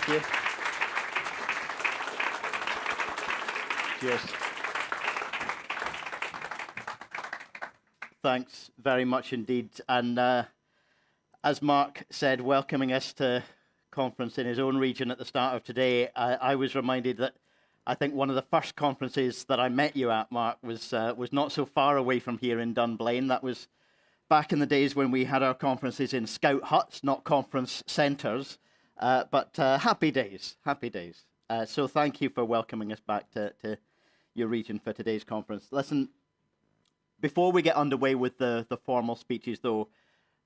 Thank you. Cheers. Thanks very much indeed. And as Mark said, welcoming us to conference in his own region at the start of today, I was reminded that I think one of the first conferences that I met you at, Mark, was not so far away from here in Dunblane. That was back in the days when we had our conferences in scout huts, not conference centres. But happy days, happy days. So thank you for welcoming us back to your region for today's conference. Listen, before we get underway with the formal speeches, though,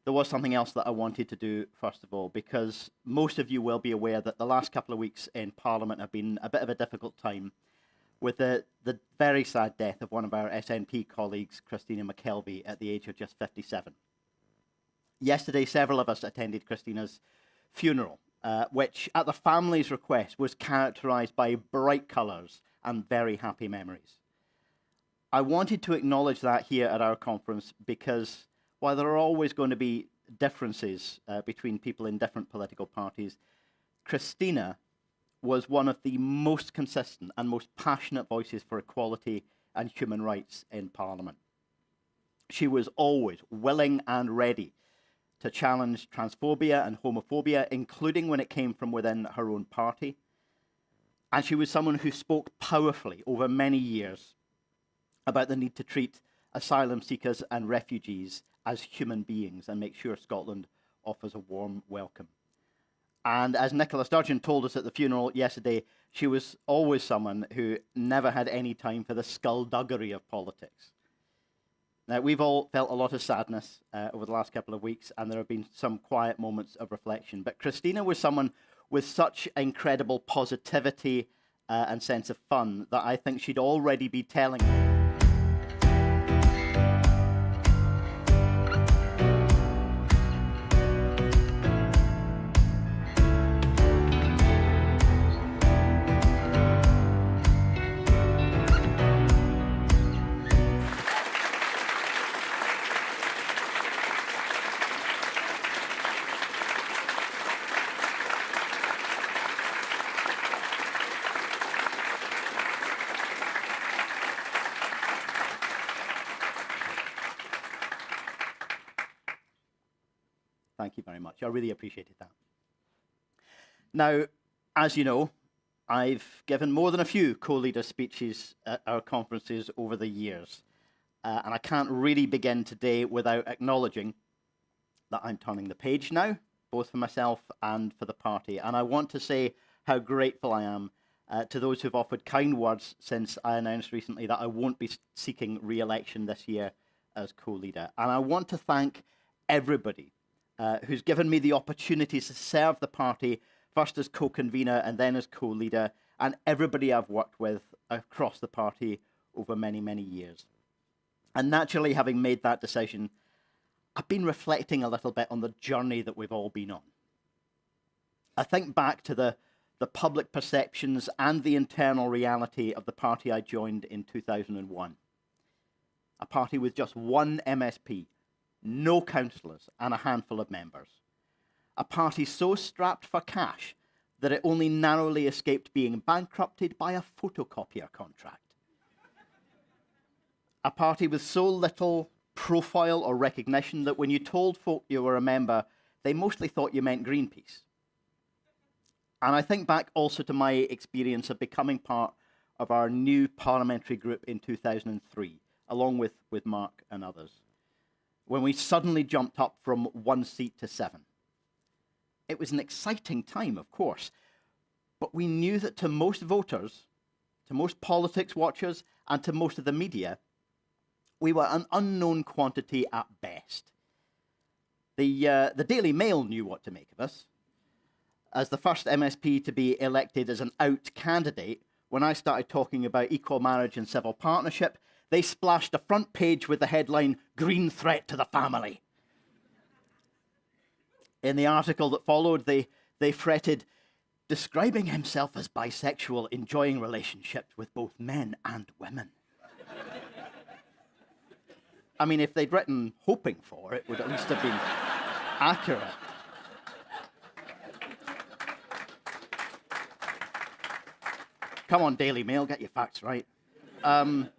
there was something else that I wanted to do, first of all, because most of you will be aware that the last couple of weeks in Parliament have been a bit of a difficult time with the very sad death of one of our SNP colleagues, Christina McKelvey, at the age of just 57. Yesterday, several of us attended Christina's funeral, which, at the family's request, was characterised by bright colours and very happy memories. I wanted to acknowledge that here at our conference because while there are always going to be differences between people in different political parties, Christina was one of the most consistent and most passionate voices for equality and human rights in Parliament. She was always willing and ready to challenge transphobia and homophobia, including when it came from within her own party. And she was someone who spoke powerfully over many years about the need to treat asylum seekers and refugees as human beings and make sure Scotland offers a warm welcome. And as Nicola Sturgeon told us at the funeral yesterday, she was always someone who never had any time for the skullduggery of politics. Now, we've all felt a lot of sadness over the last couple of weeks, and there have been some quiet moments of reflection. But Christina was someone with such incredible positivity and sense of fun that I think she'd already be telling me. Thank you very much. I really appreciated that. Now, as you know, I've given more than a few co-leader speeches at our conferences over the years. And I can't really begin today without acknowledging that I'm turning the page now, both for myself and for the party. And I want to say how grateful I am to those who've offered kind words since I announced recently that I won't be seeking re-election this year as co-leader. And I want to thank everybody who's given me the opportunity to serve the party, first as co-convener and then as co-leader, and everybody I've worked with across the party over many, many years. And naturally, having made that decision, I've been reflecting a little bit on the journey that we've all been on. I think back to the public perceptions and the internal reality of the party I joined in 2001. A party with just one MSP, no councillors, and a handful of members. A party so strapped for cash that it only narrowly escaped being bankrupted by a photocopier contract. A party with so little profile or recognition that when you told folk you were a member, they mostly thought you meant Greenpeace. And I think back also to my experience of becoming part of our new parliamentary group in 2003, along with Mark and others, when we suddenly jumped up from 1 seat to 7. It was an exciting time, of course, but we knew that to most voters, to most politics watchers, and to most of the media, we were an unknown quantity at best. The Daily Mail knew what to make of us. As the first MSP to be elected as an out candidate, when I started talking about equal marriage and civil partnership, they splashed a front page with the headline, "Green Threat to the Family." In the article that followed, they fretted, "Describing himself as bisexual, enjoying relationships with both men and women." I mean, if they'd written "hoping for," it would at least have been accurate. Come on, Daily Mail, get your facts right. Not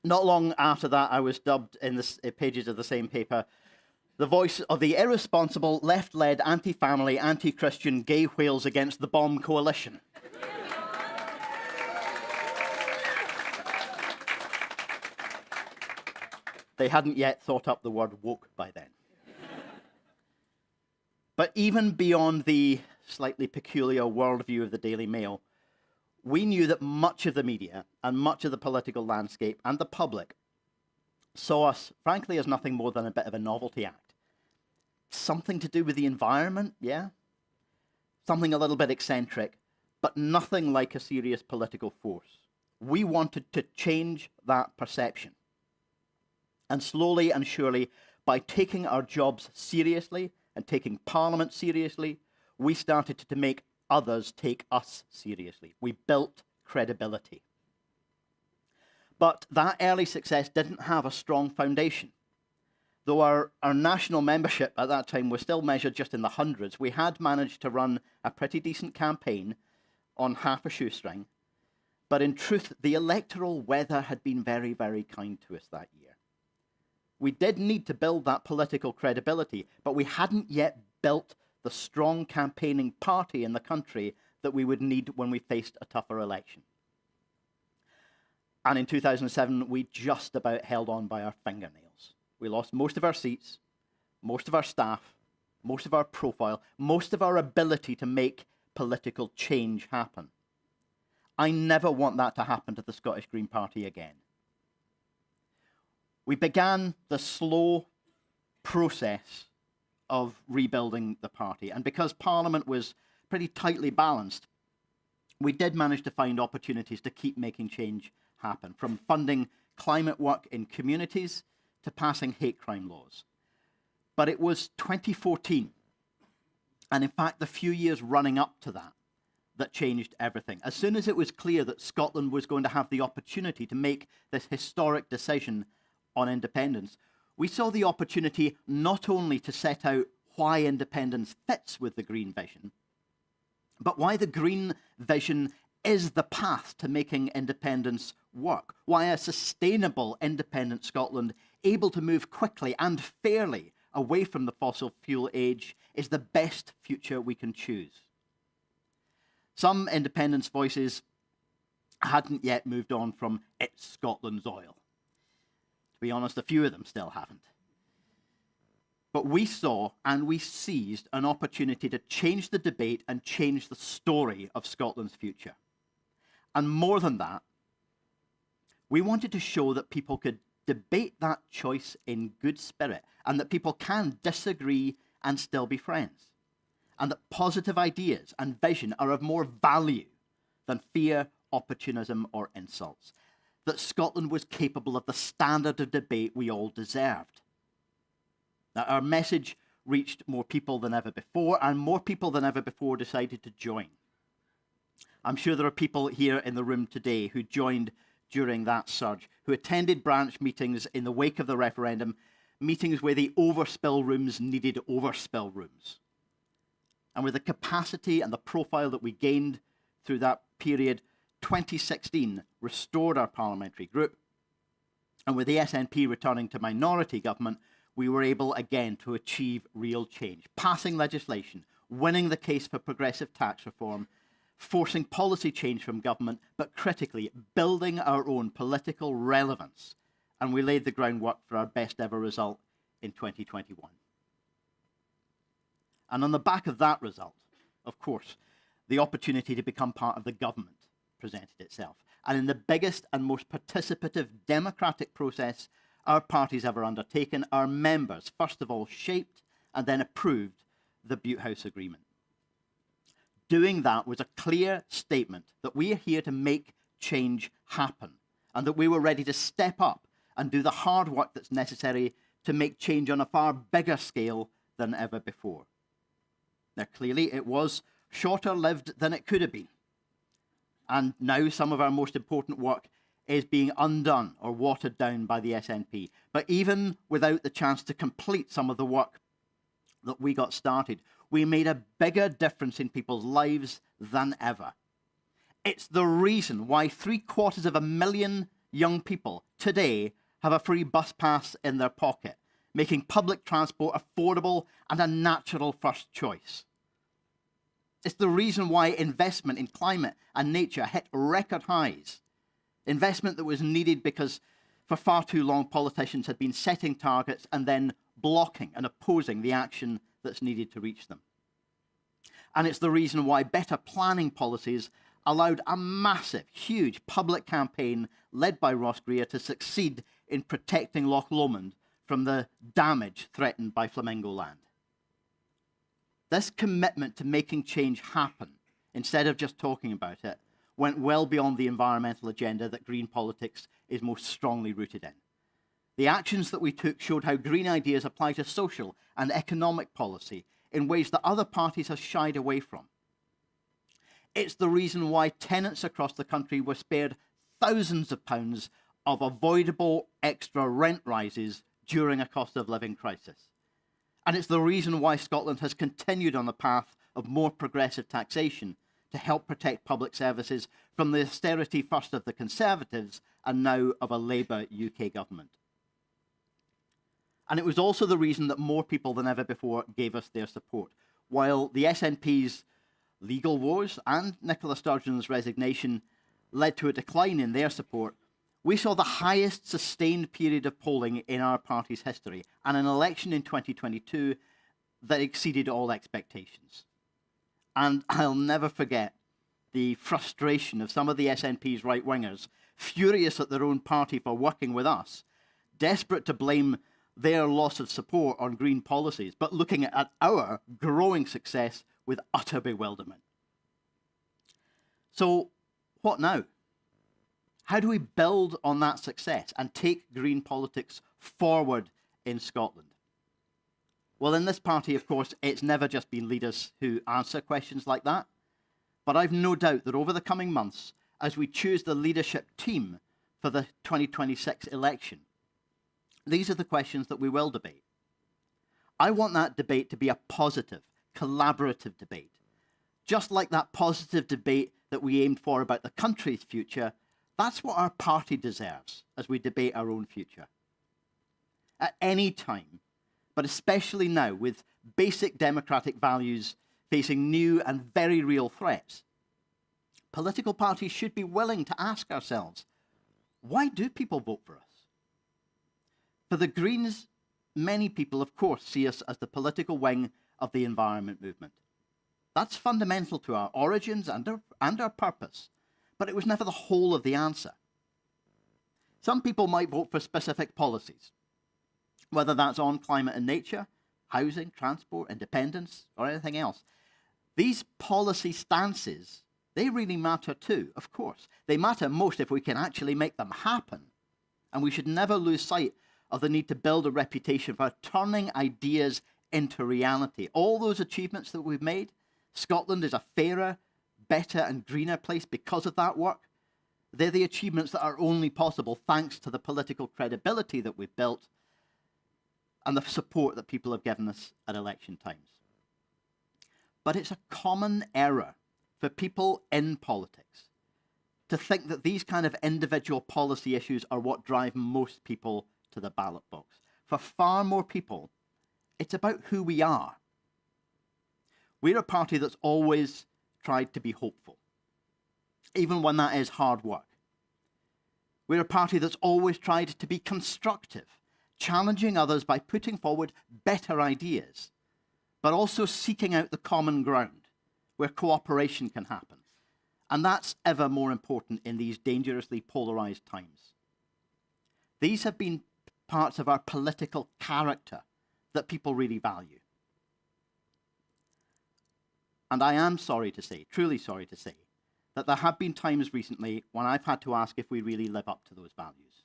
long after that, I was dubbed in the pages of the same paper the voice of the irresponsible, left-led, anti-family, anti-Christian gay whales against the bomb coalition. They hadn't yet thought up the word woke by then. But even beyond the slightly peculiar worldview of the Daily Mail, we knew that much of the media and much of the political landscape and the public saw us, frankly, as nothing more than a bit of a novelty act. Something to do with the environment, yeah? Something a little bit eccentric, but nothing like a serious political force. We wanted to change that perception. And slowly and surely, by taking our jobs seriously and taking Parliament seriously, we started to make others take us seriously. We built credibility. But that early success didn't have a strong foundation. Though our national membership at that time was still measured just in the hundreds, we had managed to run a pretty decent campaign on half a shoestring. But in truth, the electoral weather had been very, very kind to us that year. We did need to build that political credibility, but we hadn't yet built the strong campaigning party in the country that we would need when we faced a tougher election. And in 2007, we just about held on by our fingernails. We lost most of our seats, most of our staff, most of our profile, most of our ability to make political change happen. I never want that to happen to the Scottish Green Party again. We began the slow process of rebuilding the party, and because Parliament was pretty tightly balanced, we did manage to find opportunities to keep making change happen, from funding climate work in communities to passing hate crime laws. But it was 2014, and in fact the few years running up to that, that changed everything. As soon as it was clear that Scotland was going to have the opportunity to make this historic decision on independence, we saw the opportunity not only to set out why independence fits with the Green vision, but why the Green vision is the path to making independence work, why a sustainable independent Scotland able to move quickly and fairly away from the fossil fuel age is the best future we can choose. Some independence voices hadn't yet moved on from "it's Scotland's oil." To be honest, a few of them still haven't. But we saw and we seized an opportunity to change the debate and change the story of Scotland's future. And more than that, we wanted to show that people could debate that choice in good spirit, and that people can disagree and still be friends, and that positive ideas and vision are of more value than fear, opportunism, or insults, that Scotland was capable of the standard of debate we all deserved. That our message reached more people than ever before, and more people than ever before decided to join. I'm sure there are people here in the room today who joined during that surge, who attended branch meetings in the wake of the referendum, meetings where the overspill rooms needed overspill rooms. And with the capacity and the profile that we gained through that period, 2016 restored our parliamentary group. And with the SNP returning to minority government, we were able again to achieve real change, passing legislation, winning the case for progressive tax reform, forcing policy change from government, but critically building our own political relevance. And we laid the groundwork for our best ever result in 2021. And on the back of that result, of course, the opportunity to become part of the government presented itself. And in the biggest and most participative democratic process our party's ever undertaken, our members first of all shaped and then approved the Butte House Agreement. Doing that was a clear statement that we are here to make change happen, and that we were ready to step up and do the hard work that's necessary to make change on a far bigger scale than ever before. Now, clearly, it was shorter lived than it could have been. And now some of our most important work is being undone or watered down by the SNP. But even without the chance to complete some of the work that we got started, we made a bigger difference in people's lives than ever. It's the reason why 750,000 young people today have a free bus pass in their pocket, making public transport affordable and a natural first choice. It's the reason why investment in climate and nature hit record highs. Investment that was needed because for far too long politicians had been setting targets and then blocking and opposing the action that's needed to reach them. And it's the reason why better planning policies allowed a massive, huge public campaign led by Ross Greer to succeed in protecting Loch Lomond from the damage threatened by Flamingo Land. This commitment to making change happen, instead of just talking about it, went well beyond the environmental agenda that green politics is most strongly rooted in. The actions that we took showed how green ideas apply to social and economic policy in ways that other parties have shied away from. It's the reason why tenants across the country were spared thousands of pounds of avoidable extra rent rises during a cost of living crisis. And it's the reason why Scotland has continued on the path of more progressive taxation to help protect public services from the austerity first of the Conservatives and now of a Labour UK government. And it was also the reason that more people than ever before gave us their support. While the SNP's legal woes and Nicola Sturgeon's resignation led to a decline in their support, we saw the highest sustained period of polling in our party's history and an election in 2022 that exceeded all expectations. And I'll never forget the frustration of some of the SNP's right-wingers, furious at their own party for working with us, desperate to blame their loss of support on green policies, but looking at our growing success with utter bewilderment. So, what now? How do we build on that success and take green politics forward in Scotland? Well, in this party, of course, it's never just been leaders who answer questions like that. But I've no doubt that over the coming months, as we choose the leadership team for the 2026 election, these are the questions that we will debate. I want that debate to be a positive, collaborative debate. Just like that positive debate that we aimed for about the country's future, that's what our party deserves as we debate our own future. At any time, but especially now, with basic democratic values facing new and very real threats, political parties should be willing to ask ourselves, why do people vote for us? For the Greens, many people, of course, see us as the political wing of the environment movement. That's fundamental to our origins and our purpose, but it was never the whole of the answer. Some people might vote for specific policies, whether that's on climate and nature, housing, transport, independence, or anything else. These policy stances, they really matter too, of course. They matter most if we can actually make them happen. And we should never lose sight of the need to build a reputation for turning ideas into reality. All those achievements that we've made, Scotland is a fairer, better and greener place because of that work. They're the achievements that are only possible thanks to the political credibility that we've built and the support that people have given us at election times. But it's a common error for people in politics to think that these kind of individual policy issues are what drive most people to the ballot box. For far more people, it's about who we are. We're a party that's always tried to be hopeful, even when that is hard work. We're a party that's always tried to be constructive, challenging others by putting forward better ideas, but also seeking out the common ground where cooperation can happen. And that's ever more important in these dangerously polarized times. These have been parts of our political character that people really value. And I am sorry to say, truly sorry to say, that there have been times recently when I've had to ask if we really live up to those values.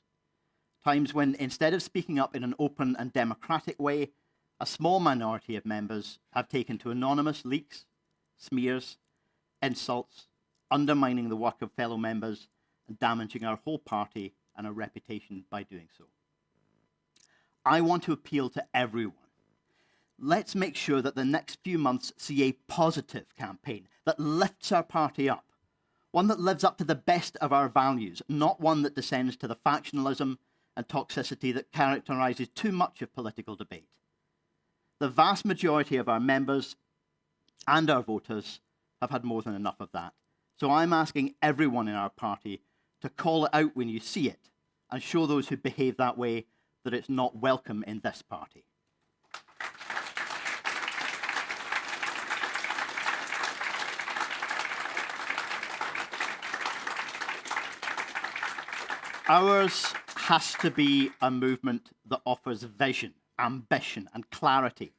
Times when, instead of speaking up in an open and democratic way, a small minority of members have taken to anonymous leaks, smears, insults, undermining the work of fellow members and damaging our whole party and our reputation by doing so. I want to appeal to everyone. Let's make sure that the next few months see a positive campaign that lifts our party up, one that lives up to the best of our values, not one that descends to the factionalism and toxicity that characterises too much of political debate. The vast majority of our members and our voters have had more than enough of that. So I'm asking everyone in our party to call it out when you see it and show those who behave that way that it's not welcome in this party. Ours has to be a movement that offers vision, ambition, and clarity.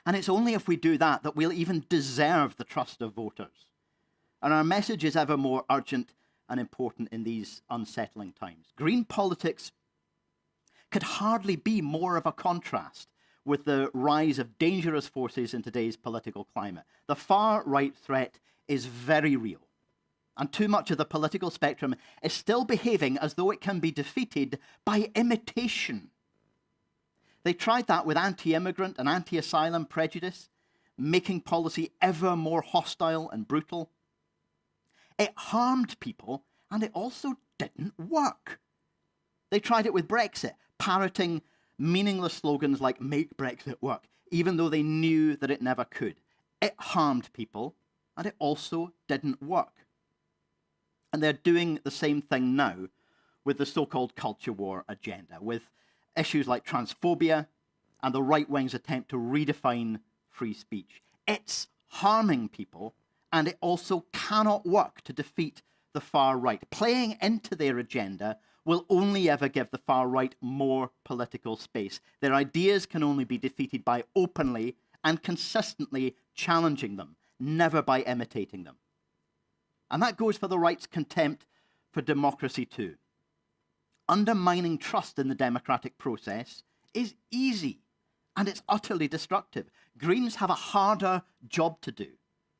And it's only if we do that that we'll even deserve the trust of voters. And our message is ever more urgent and important in these unsettling times. Green politics could hardly be more of a contrast with the rise of dangerous forces in today's political climate. The far-right threat is very real. And too much of the political spectrum is still behaving as though it can be defeated by imitation. They tried that with anti-immigrant and anti-asylum prejudice, making policy ever more hostile and brutal. It harmed people, and it also didn't work. They tried it with Brexit, parroting meaningless slogans like "Make Brexit work," even though they knew that it never could. It harmed people, and it also didn't work. And they're doing the same thing now with the so-called culture war agenda, with issues like transphobia and the right wing's attempt to redefine free speech. It's harming people, and it also cannot work to defeat the far right. Playing into their agenda will only ever give the far right more political space. Their ideas can only be defeated by openly and consistently challenging them, never by imitating them. And that goes for the right's contempt for democracy too. Undermining trust in the democratic process is easy, and it's utterly destructive. Greens have a harder job to do,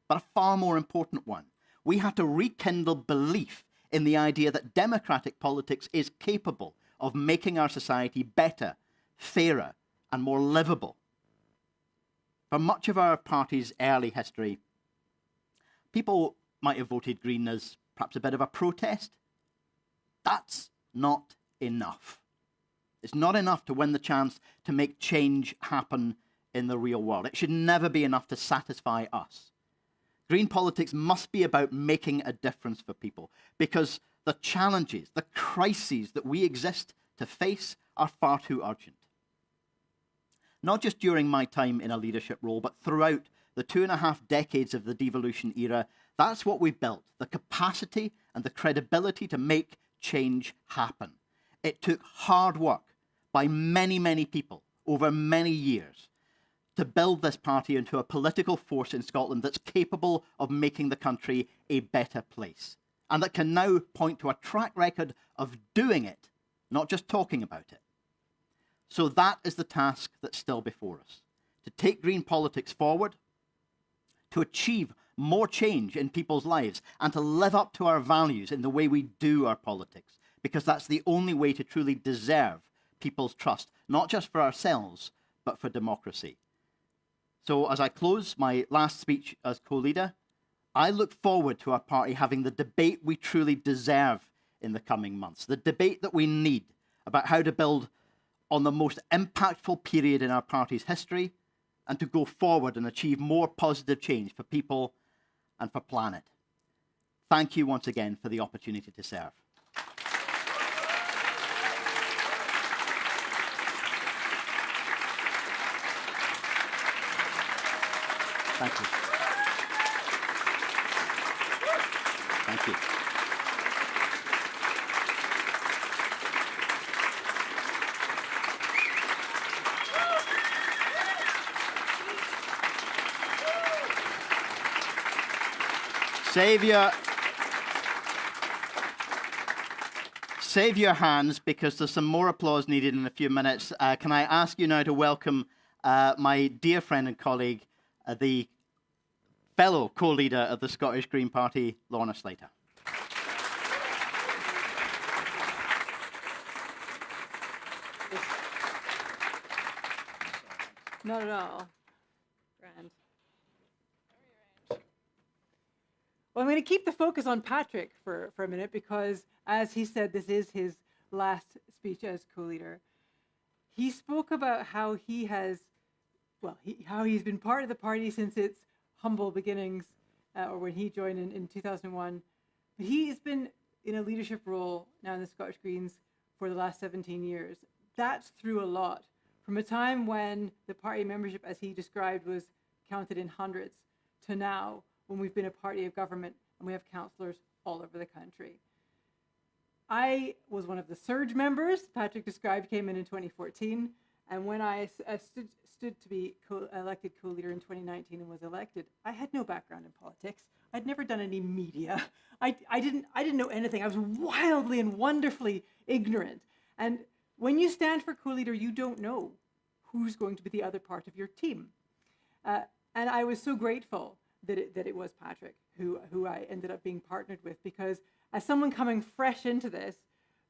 but a far more important one. We have to rekindle belief in the idea that democratic politics is capable of making our society better, fairer, and more livable. For much of our party's early history, people might have voted Green as perhaps a bit of a protest. That's not enough. It's not enough to win the chance to make change happen in the real world. It should never be enough to satisfy us. Green politics must be about making a difference for people, because the challenges, the crises that we exist to face are far too urgent. Not just during my time in a leadership role, but throughout the 2.5 decades of the devolution era, that's what we've built, the capacity and the credibility to make change happen. It took hard work by many, many people over many years to build this party into a political force in Scotland that's capable of making the country a better place, and that can now point to a track record of doing it, not just talking about it. So that is the task that's still before us, to take green politics forward, to achieve more change in people's lives, and to live up to our values in the way we do our politics, because that's the only way to truly deserve people's trust, not just for ourselves, but for democracy. So as I close my last speech as co-leader, I look forward to our party having the debate we truly deserve in the coming months, the debate that we need about how to build on the most impactful period in our party's history and to go forward and achieve more positive change for people and for planet. Thank you once again for the opportunity to serve. Thank you. Thank you. Save your hands, because there's some more applause needed in a few minutes. Can I ask you now to welcome my dear friend and colleague, the fellow co-leader of the Scottish Green Party, Lorna Slater. Not at all. Grand. Well, I'm going to keep the focus on Patrick for a minute because, as he said, this is his last speech as co-leader. He spoke about how he has, how he's been part of the party since its humble beginnings, or when he joined in 2001. But he has been in a leadership role now in the Scottish Greens for the last 17 years. That's through a lot. From a time when the party membership, as he described, was counted in hundreds, to now, when we've been a party of government and we have councillors all over the country. I was one of the surge members Patrick described, came in 2014, and when I stood to be elected co-leader in 2019 and was elected, I had no background in politics. I'd never done any media. I didn't know anything. I was wildly and wonderfully ignorant. And when you stand for co-leader, you don't know who's going to be the other part of your team. And I was so grateful that it was Patrick who I ended up being partnered with, because as someone coming fresh into this,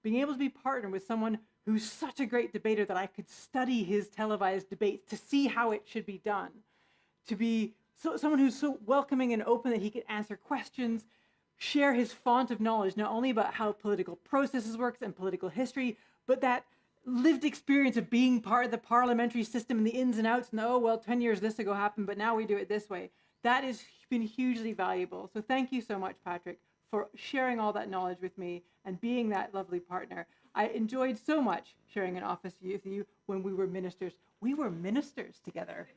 being able to be partnered with someone who's such a great debater that I could study his televised debates to see how it should be done, to be someone who's so welcoming and open that he could answer questions, share his font of knowledge, not only about how political processes works and political history, but that lived experience of being part of the parliamentary system and the ins and outs, and 10 years this ago happened, but now we do it this way. That has been hugely valuable. So thank you so much, Patrick, for sharing all that knowledge with me and being that lovely partner. I enjoyed so much sharing an office with you when we were ministers. We were ministers together.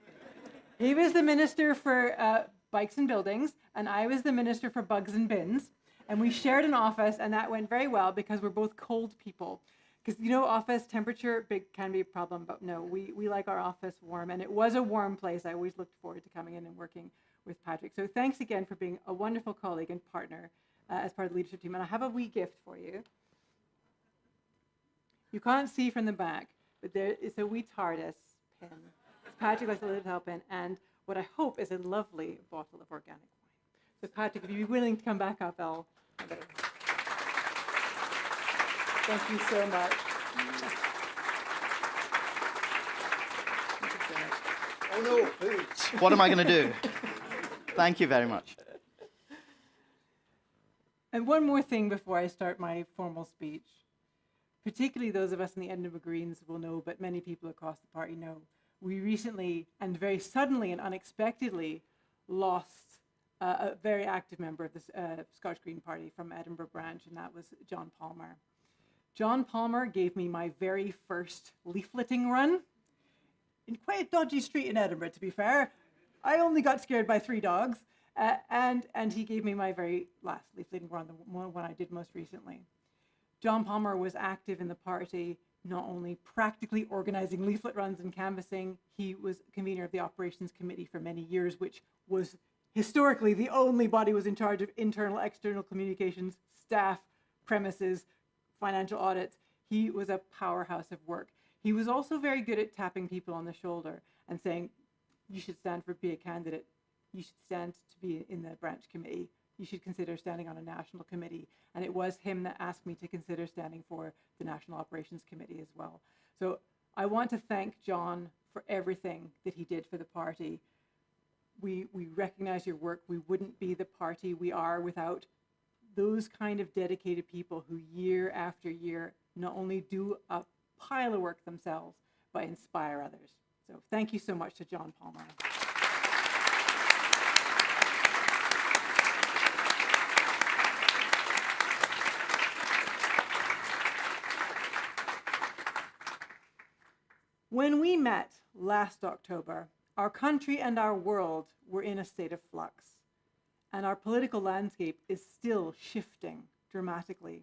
He was the minister for bikes and buildings, and I was the minister for bugs and bins. And we shared an office, and that went very well because we're both cold people. Because, office temperature can be a problem, but no, we like our office warm. And it was a warm place. I always looked forward to coming in and working with Patrick. So thanks again for being a wonderful colleague and partner as part of the leadership team. And I have a wee gift for you. You can't see from the back, but there is a wee TARDIS pen. Patrick likes a little help in, and what I hope is a lovely bottle of organic wine. So Patrick, if you'd be willing to come back up, I'll... Thank you so much. Oh no, boots. What am I going to do? Thank you very much. And one more thing before I start my formal speech. Particularly those of us in the Edinburgh Greens will know, but many people across the party know, we recently and very suddenly and unexpectedly lost a very active member of the Scottish Green Party from Edinburgh branch, and that was John Palmer. John Palmer gave me my very first leafleting run in quite a dodgy street in Edinburgh, to be fair. I only got scared by 3 dogs, and he gave me my very last leafleting run, the one I did most recently. John Palmer was active in the party, not only practically organizing leaflet runs and canvassing, he was convener of the Operations Committee for many years, which was historically the only body was in charge of internal, external communications, staff, premises, financial audits. He was a powerhouse of work. He was also very good at tapping people on the shoulder and saying, you should stand for be a candidate. You should stand to be in the branch committee. You should consider standing on a national committee. And it was him that asked me to consider standing for the National Operations Committee as well. So I want to thank John for everything that he did for the party. We recognize your work. We wouldn't be the party we are without those kind of dedicated people who year after year not only do a pile of work themselves, but inspire others. So thank you so much to John Palmer. When we met last October, our country and our world were in a state of flux, and our political landscape is still shifting dramatically.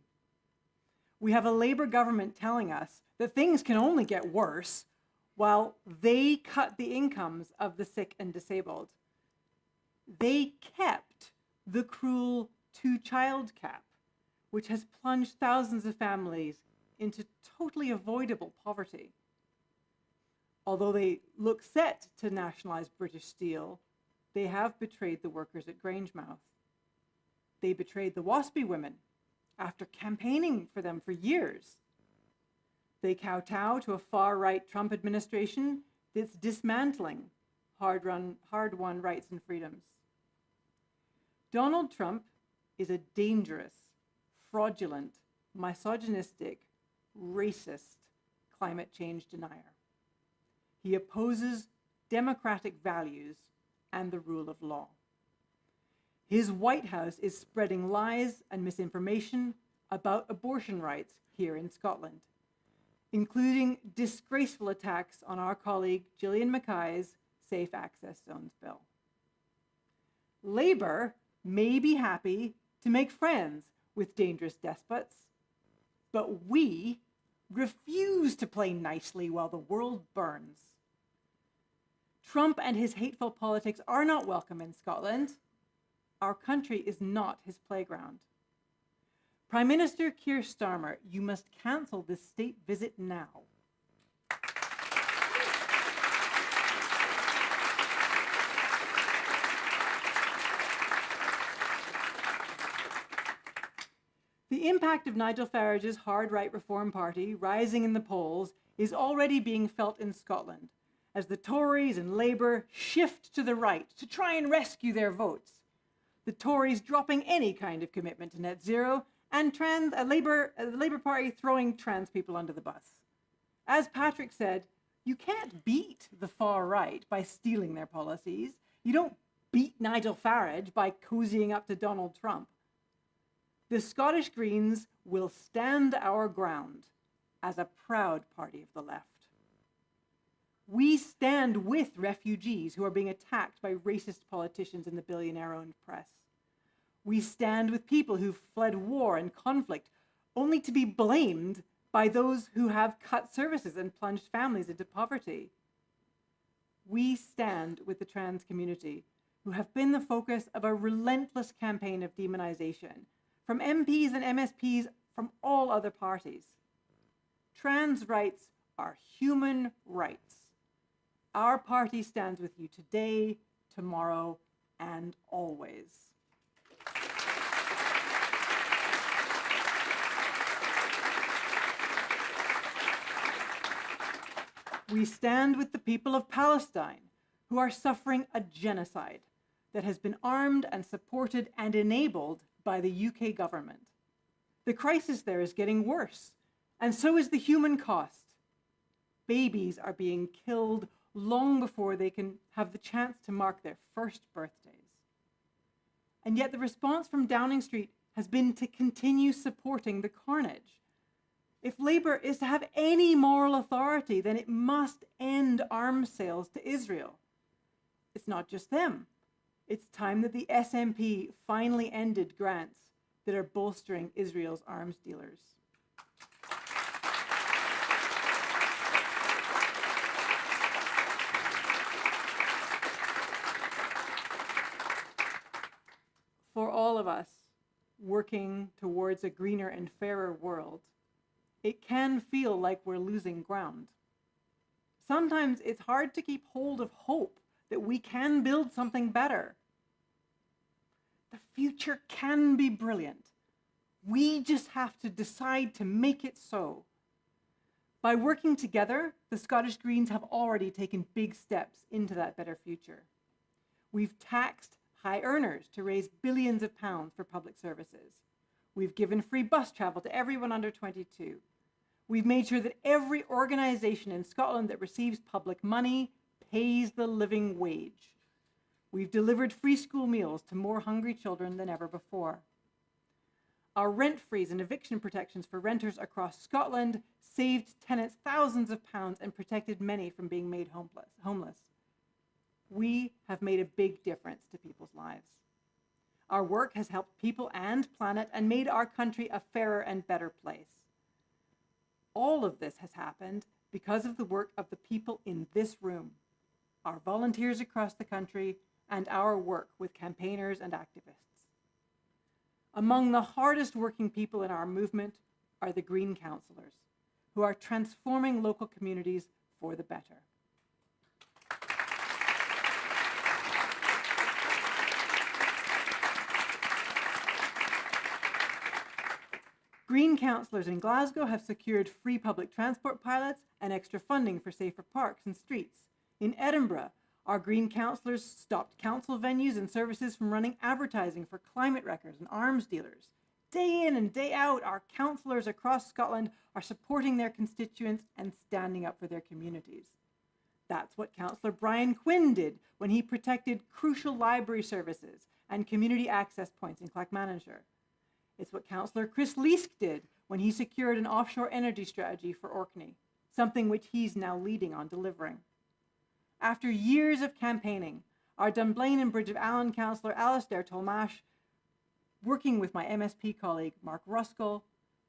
We have a Labour government telling us that things can only get worse while they cut the incomes of the sick and disabled. They kept the cruel 2-child cap, which has plunged thousands of families into totally avoidable poverty. Although they look set to nationalise British Steel, they have betrayed the workers at Grangemouth. They betrayed the WASPI women after campaigning for them for years. They kowtow to a far-right Trump administration that's dismantling hard-won rights and freedoms. Donald Trump is a dangerous, fraudulent, misogynistic, racist climate change denier. He opposes democratic values and the rule of law. His White House is spreading lies and misinformation about abortion rights here in Scotland, including disgraceful attacks on our colleague Gillian Mackay's Safe Access Zones bill. Labour may be happy to make friends with dangerous despots, but we refuse to play nicely while the world burns. Trump and his hateful politics are not welcome in Scotland. Our country is not his playground. Prime Minister Keir Starmer, you must cancel this state visit now. The impact of Nigel Farage's hard right Reform Party rising in the polls is already being felt in Scotland as the Tories and Labour shift to the right to try and rescue their votes. The Tories dropping any kind of commitment to net zero, and the Labour Party throwing trans people under the bus. As Patrick said, you can't beat the far right by stealing their policies. You don't beat Nigel Farage by cozying up to Donald Trump. The Scottish Greens will stand our ground as a proud party of the left. We stand with refugees who are being attacked by racist politicians in the billionaire-owned press. We stand with people who've fled war and conflict, only to be blamed by those who have cut services and plunged families into poverty. We stand with the trans community, who have been the focus of a relentless campaign of demonization from MPs and MSPs from all other parties. Trans rights are human rights. Our party stands with you today, tomorrow, and always. We stand with the people of Palestine, who are suffering a genocide that has been armed and supported and enabled by the UK government. The crisis there is getting worse, and so is the human cost. Babies are being killed long before they can have the chance to mark their first birthdays. And yet the response from Downing Street has been to continue supporting the carnage. If Labour is to have any moral authority, then it must end arms sales to Israel. It's not just them. It's time that the SNP finally ended grants that are bolstering Israel's arms dealers. For all of us working towards a greener and fairer world, it can feel like we're losing ground. Sometimes it's hard to keep hold of hope that we can build something better. The future can be brilliant. We just have to decide to make it so. By working together, the Scottish Greens have already taken big steps into that better future. We've taxed high earners to raise billions of pounds for public services. We've given free bus travel to everyone under 22. We've made sure that every organisation in Scotland that receives public money pays the living wage. We've delivered free school meals to more hungry children than ever before. Our rent freeze and eviction protections for renters across Scotland saved tenants thousands of pounds and protected many from being made homeless. We have made a big difference to people's lives. Our work has helped people and planet and made our country a fairer and better place. All of this has happened because of the work of the people in this room, our volunteers across the country, and our work with campaigners and activists. Among the hardest working people in our movement are the Green Councillors, who are transforming local communities for the better. Green councillors in Glasgow have secured free public transport pilots and extra funding for safer parks and streets. In Edinburgh, Our Green councillors stopped council venues and services from running advertising for climate wreckers and arms dealers. Day in and day out, our councillors across Scotland are supporting their constituents and standing up for their communities. That's what Councillor Brian Quinn did when he protected crucial library services and community access points in Clackmannanshire. It's what Councillor Chris Leask did when he secured an offshore energy strategy for Orkney, something which he's now leading on delivering. After years of campaigning, our Dunblane and Bridge of Allen councillor Alistair Tolmash, working with my MSP colleague Mark Ruskell,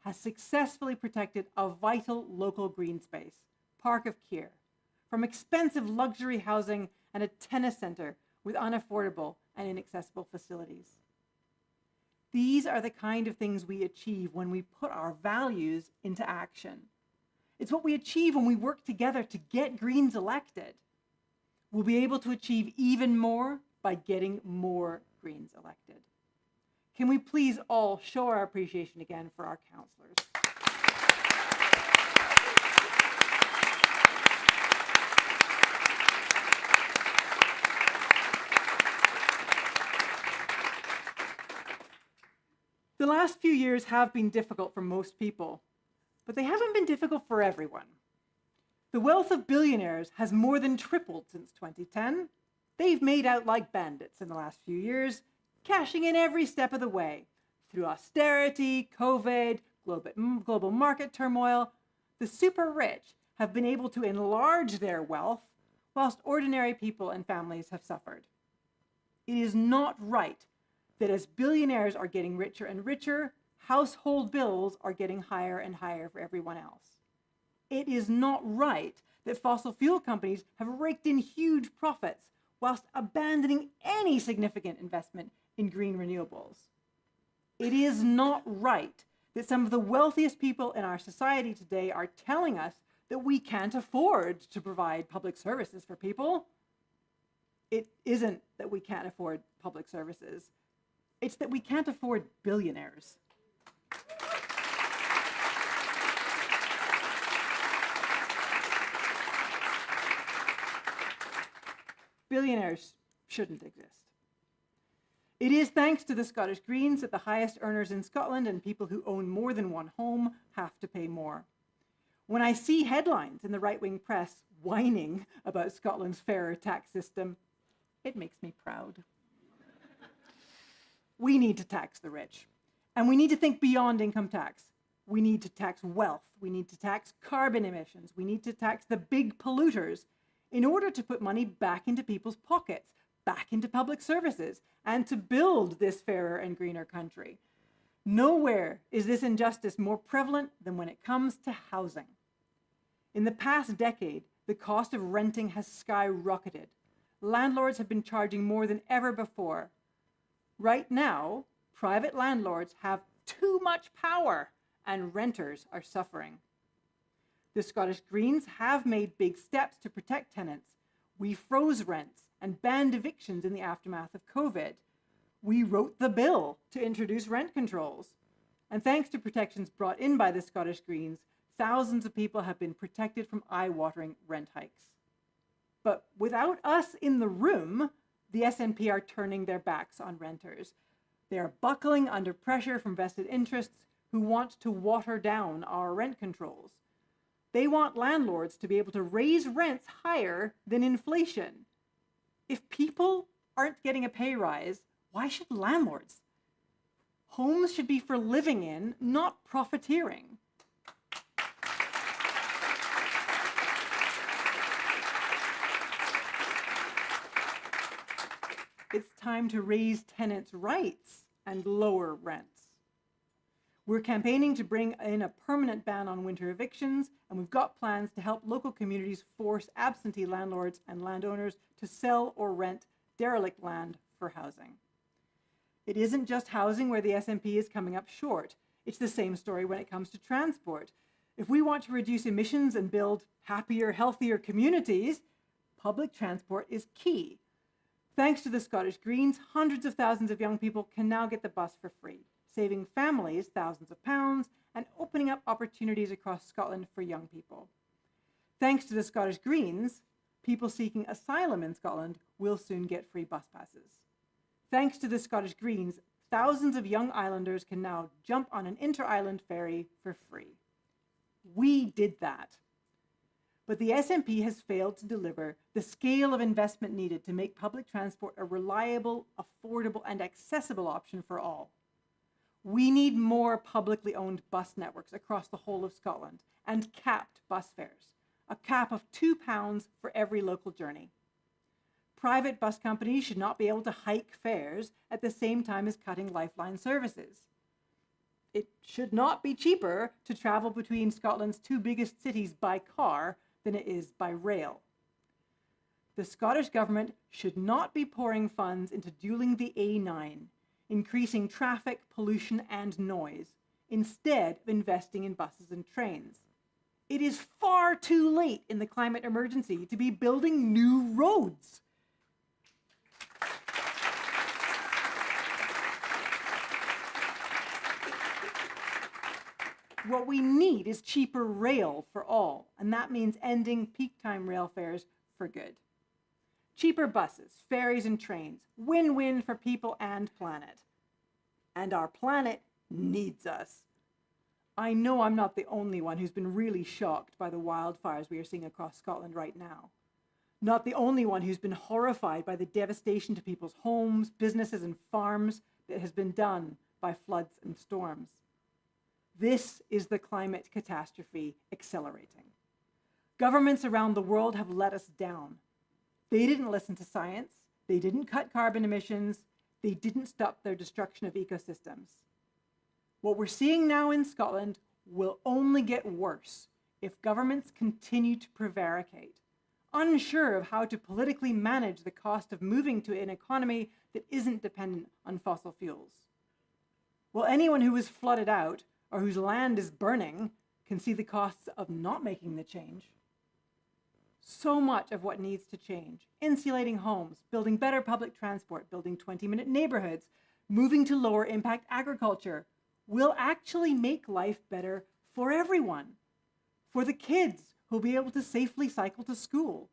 has successfully protected a vital local green space, Park of Keir, from expensive luxury housing and a tennis centre with unaffordable and inaccessible facilities. These are the kind of things we achieve when we put our values into action. It's what we achieve when we work together to get Greens elected. We'll be able to achieve even more by getting more Greens elected. Can we please all show our appreciation again for our councillors? The last few years have been difficult for most people, but they haven't been difficult for everyone. The wealth of billionaires has more than tripled since 2010. They've made out like bandits in the last few years, cashing in every step of the way. Through austerity, COVID, global market turmoil, the super rich have been able to enlarge their wealth, whilst ordinary people and families have suffered. It is not right that as billionaires are getting richer and richer, household bills are getting higher and higher for everyone else. It is not right that fossil fuel companies have raked in huge profits whilst abandoning any significant investment in green renewables. It is not right that some of the wealthiest people in our society today are telling us that we can't afford to provide public services for people. It isn't that we can't afford public services. It's that we can't afford billionaires. Billionaires shouldn't exist. It is thanks to the Scottish Greens that the highest earners in Scotland and people who own more than one home have to pay more. When I see headlines in the right-wing press whining about Scotland's fairer tax system, it makes me proud. We need to tax the rich, and we need to think beyond income tax. We need to tax wealth. We need to tax carbon emissions. We need to tax the big polluters in order to put money back into people's pockets, back into public services, and to build this fairer and greener country. Nowhere is this injustice more prevalent than when it comes to housing. In the past decade, the cost of renting has skyrocketed. Landlords have been charging more than ever before. Right now, private landlords have too much power, and renters are suffering. The Scottish Greens have made big steps to protect tenants. We froze rents and banned evictions in the aftermath of COVID. We wrote the bill to introduce rent controls. And thanks to protections brought in by the Scottish Greens, thousands of people have been protected from eye-watering rent hikes. But without us in the room, the SNP are turning their backs on renters. They are buckling under pressure from vested interests who want to water down our rent controls. They want landlords to be able to raise rents higher than inflation. If people aren't getting a pay rise, why should landlords? Homes should be for living in, not profiteering. It's time to raise tenants' rights and lower rents. We're campaigning to bring in a permanent ban on winter evictions, and we've got plans to help local communities force absentee landlords and landowners to sell or rent derelict land for housing. It isn't just housing where the SNP is coming up short. It's the same story when it comes to transport. If we want to reduce emissions and build happier, healthier communities, public transport is key. Thanks to the Scottish Greens, hundreds of thousands of young people can now get the bus for free, saving families thousands of pounds and opening up opportunities across Scotland for young people. Thanks to the Scottish Greens, people seeking asylum in Scotland will soon get free bus passes. Thanks to the Scottish Greens, thousands of young islanders can now jump on an inter-island ferry for free. We did that. But the SNP has failed to deliver the scale of investment needed to make public transport a reliable, affordable, and accessible option for all. We need more publicly owned bus networks across the whole of Scotland and capped bus fares, a cap of £2 for every local journey. Private bus companies should not be able to hike fares at the same time as cutting lifeline services. It should not be cheaper to travel between Scotland's two biggest cities by car than it is by rail. The Scottish Government should not be pouring funds into dualling the A9, increasing traffic, pollution, and noise, instead of investing in buses and trains. It is far too late in the climate emergency to be building new roads. What we need is cheaper rail for all, and that means ending peak time rail fares for good. Cheaper buses, ferries, and trains, win-win for people and planet. And our planet needs us. I know I'm not the only one who's been really shocked by the wildfires we are seeing across Scotland right now. Not the only one who's been horrified by the devastation to people's homes, businesses, and farms that has been done by floods and storms. This is the climate catastrophe accelerating. Governments around the world have let us down. They didn't listen to science, they didn't cut carbon emissions, they didn't stop their destruction of ecosystems. What we're seeing now in Scotland will only get worse if governments continue to prevaricate, unsure of how to politically manage the cost of moving to an economy that isn't dependent on fossil fuels. Well, anyone who is flooded out or whose land is burning can see the costs of not making the change. So much of what needs to change, insulating homes, building better public transport, building 20-minute neighborhoods, moving to lower impact agriculture, will actually make life better for everyone. For the kids who'll be able to safely cycle to school,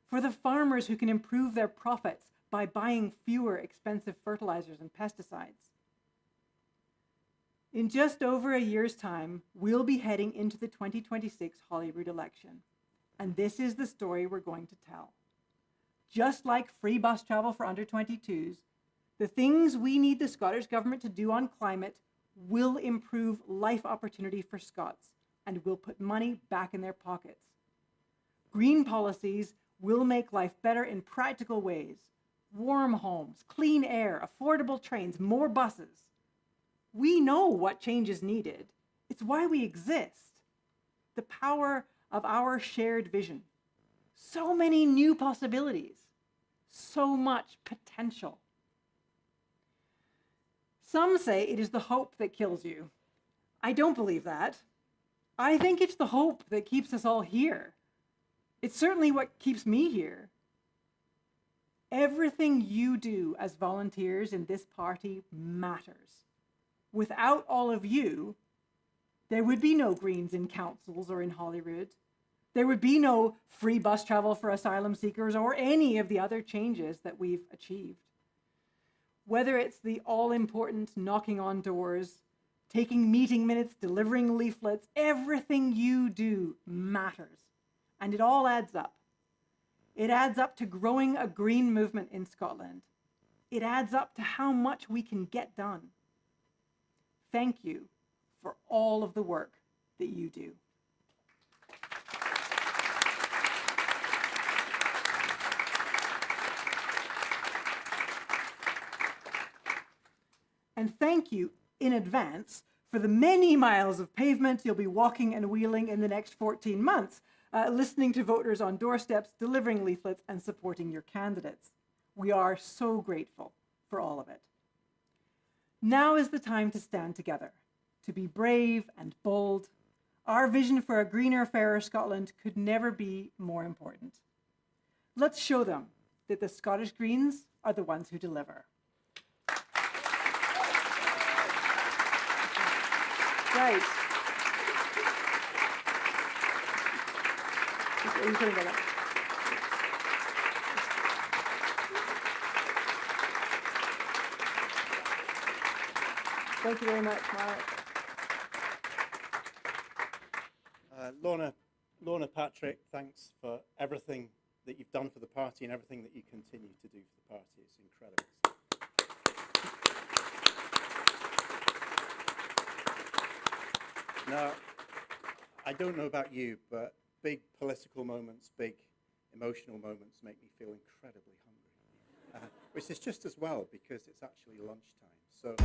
for the farmers who can improve their profits by buying fewer expensive fertilizers and pesticides. In just over a year's time, we'll be heading into the 2026 Holyrood election. And this is the story we're going to tell. Just like free bus travel for under 22s, the things we need the Scottish Government to do on climate will improve life opportunity for Scots and will put money back in their pockets. Green policies will make life better in practical ways. Warm homes, clean air, affordable trains, more buses. We know what change is needed. It's why we exist. The power of our shared vision. So many new possibilities. So much potential. Some say it is the hope that kills you. I don't believe that. I think it's the hope that keeps us all here. It's certainly what keeps me here. Everything you do as volunteers in this party matters. Without all of you, there would be no Greens in councils or in Holyrood. There would be no free bus travel for asylum seekers or any of the other changes that we've achieved. Whether it's the all-important knocking on doors, taking meeting minutes, delivering leaflets, everything you do matters. And it all adds up. It adds up to growing a green movement in Scotland. It adds up to how much we can get done. Thank you for all of the work that you do. And thank you in advance for the many miles of pavement you'll be walking and wheeling in the next 14 months, listening to voters on doorsteps, delivering leaflets, and supporting your candidates. We are so grateful for all of it. Now is the time to stand together, to be brave and bold. Our vision for a greener, fairer Scotland could never be more important. Let's show them that the Scottish Greens are the ones who deliver. Right. Are you putting that up? Thank you very much, Mark. Lorna, Patrick, thanks for everything that you've done for the party and everything that you continue to do for the party. It's incredible. Now, I don't know about you, but big political moments, big emotional moments make me feel incredibly hungry, which is just as well because it's actually lunchtime. So.